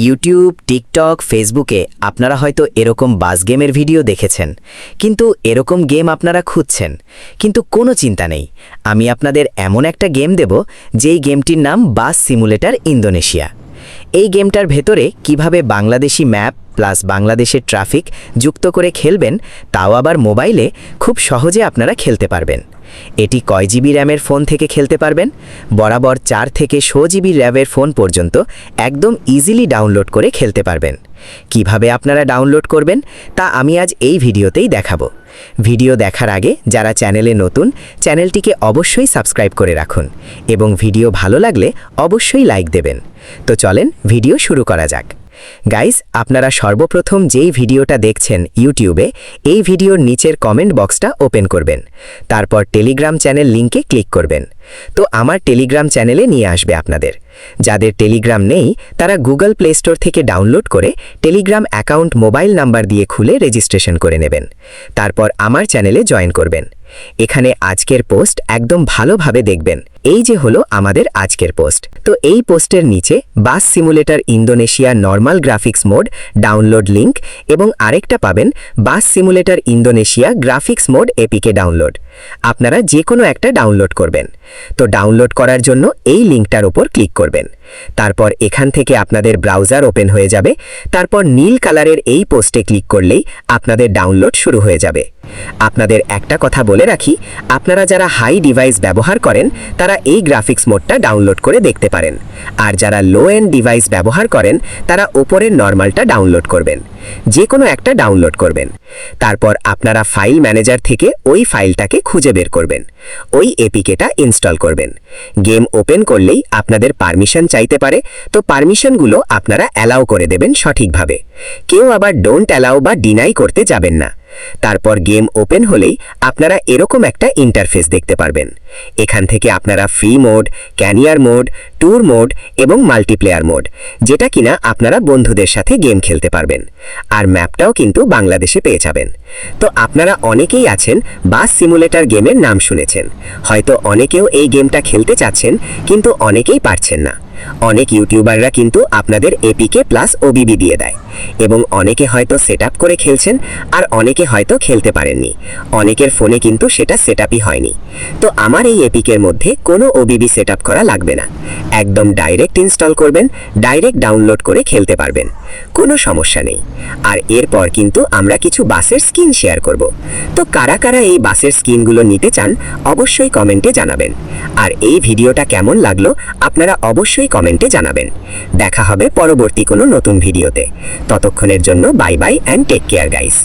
YouTube, TikTok, ফেসবুকে আপনারা হয়তো এরকম বাস গেমের ভিডিও দেখেছেন, কিন্তু এরকম গেম আপনারা খুঁজছেন, কিন্তু কোনো চিন্তা নেই। আমি আপনাদের এমন একটা গেম দেব যেই গেমটির নাম বাস সিমুলেটর ইন্দোনেশিয়া। এই গেমটার ভেতরে কিভাবে বাংলাদেশি ম্যাপ প্লাস বাংলাদেশের ট্রাফিক যুক্ত করে খেলবেন, তাও আবার মোবাইলে খুব সহজে আপনারা খেলতে পারবেন। এটি কয় জিবি র্যামের ফোন থেকে খেলতে পারবেন? বরাবর 4 থেকে 16 জিবি র্যামের ফোন পর্যন্ত একদম ইজিলি ডাউনলোড করে খেলতে পারবেন। কিভাবে আপনারা ডাউনলোড করবেন তা আমি আজ এই ভিডিওতেই দেখাবো। ভিডিও দেখার আগে যারা চ্যানেলে নতুন, চ্যানেলটিকে অবশ্যই সাবস্ক্রাইব করে রাখুন এবং ভিডিও ভালো লাগলে অবশ্যই লাইক দেবেন। তো চলেন ভিডিও শুরু করা যাক। গাইস, আপনারা সর্বপ্রথম যেই ভিডিওটা দেখছেন ইউটিউবে, এই ভিডিওর নিচের কমেন্ট বক্সটা ওপেন করবেন। তারপর টেলিগ্রাম চ্যানেল লিংকে ক্লিক করবেন। তো আমার টেলিগ্রাম চ্যানেলে নিয়ে আসবে আপনাদের। যাদের টেলিগ্রাম নেই তারা গুগল প্লে স্টোর থেকে ডাউনলোড করে টেলিগ্রাম অ্যাকাউন্ট মোবাইল নাম্বার দিয়ে খুলে রেজিস্ট্রেশন করে নেবেন। তারপর আমার চ্যানেলে জয়েন করবেন। এখানে আজকের পোস্ট একদম ভালোভাবে দেখবেন। এই যে হলো আমাদের আজকের পোস্ট। তো এই পোস্টের নিচে বাস simulator Indonesia normal graphics mode download link এবং আরেকটা পাবেন বাস simulator Indonesia graphics mode APK download. আপনারা যে কোনো একটা ডাউনলোড করবেন। তো ডাউনলোড করার জন্য এই লিংকটার উপর ক্লিক করবেন। তারপর এখান থেকে আপনাদের ব্রাউজার ওপেন হয়ে যাবে। তারপর নীল কালারের এই পোস্টে ক্লিক করলেই আপনাদের ডাউনলোড শুরু হয়ে যাবে। আপনাদের একটা কথা বলে রাখি, আপনারা যারা হাই ডিভাইস ব্যবহার করেন তারা এই গ্রাফিক্স মোডটা ডাউনলোড করে দেখতে পারেন, আর যারা লো এন্ড ডিভাইস ব্যবহার করেন তারা ওপরের নর্মালটা ডাউনলোড করবেন। যে কোনো একটা ডাউনলোড করবেন। তারপর আপনারা ফাইল ম্যানেজার থেকে ওই ফাইলটাকে খুঁজে বের করবেন, ওই এপিকেটা ইনস্টল করবেন। গেম ওপেন করলেই আপনাদের পারমিশন চাইতে পারে, তো পারমিশনগুলো আপনারা অ্যালাউ করে দেবেন সঠিকভাবে। কেউ আবার ডোন্ট অ্যালাউ বা ডিনাই করতে যাবেন না। তারপর গেম ওপেন হলেই আপনারা এরকম একটা ইন্টারফেস দেখতে পারবেন। এখান থেকে আপনারা free mode, career mode, tour mode এবং মাল্টিপ্লেয়ার মোড, যেটা কিনা আপনারা বন্ধুদের সাথে গেম খেলতে পারবেন। আর ম্যাপটাও কিন্তু বাংলাদেশে পেয়ে যাবেন। তো আপনারা অনেকেই আছেন বাস সিমুলেটর গেমের নাম শুনেছেন, হয়তো অনেকেও এই গেমটা খেলতে চাচ্ছেন কিন্তু অনেকেই পারছেন না। অনেক ইউটিউবাররা কিন্তু আপনাদের এপিকে প্লাস ওবিবি দিয়ে দেয় এবং অনেকে হয়তো সেটআপ করে খেলছেন আর অনেকে হয়তো খেলতে পারেননি। অনেকের ফোনে কিন্তু সেটা সেটআপই হয়নি। তো আমার এই এপিকের মধ্যে কোনো ওবিবি সেটআপ করা লাগবে না, একদম ডাইরেক্ট ইনস্টল করবেন, ডাইরেক্ট ডাউনলোড করে খেলতে পারবেন, কোনো সমস্যা নেই। আর এরপর কিন্তু আমরা কিছু বাসের স্কিন শেয়ার করব। তো কারা কারা এই বাসের স্কিনগুলো নিতে চান অবশ্যই কমেন্টে জানাবেন। আর এই ভিডিওটা কেমন লাগলো আপনারা অবশ্যই কমেন্টে জানাবেন। দেখা হবে পরবর্তী কোনো নতুন ভিডিওতে। ততক্ষণের জন্য bye bye and take care guys.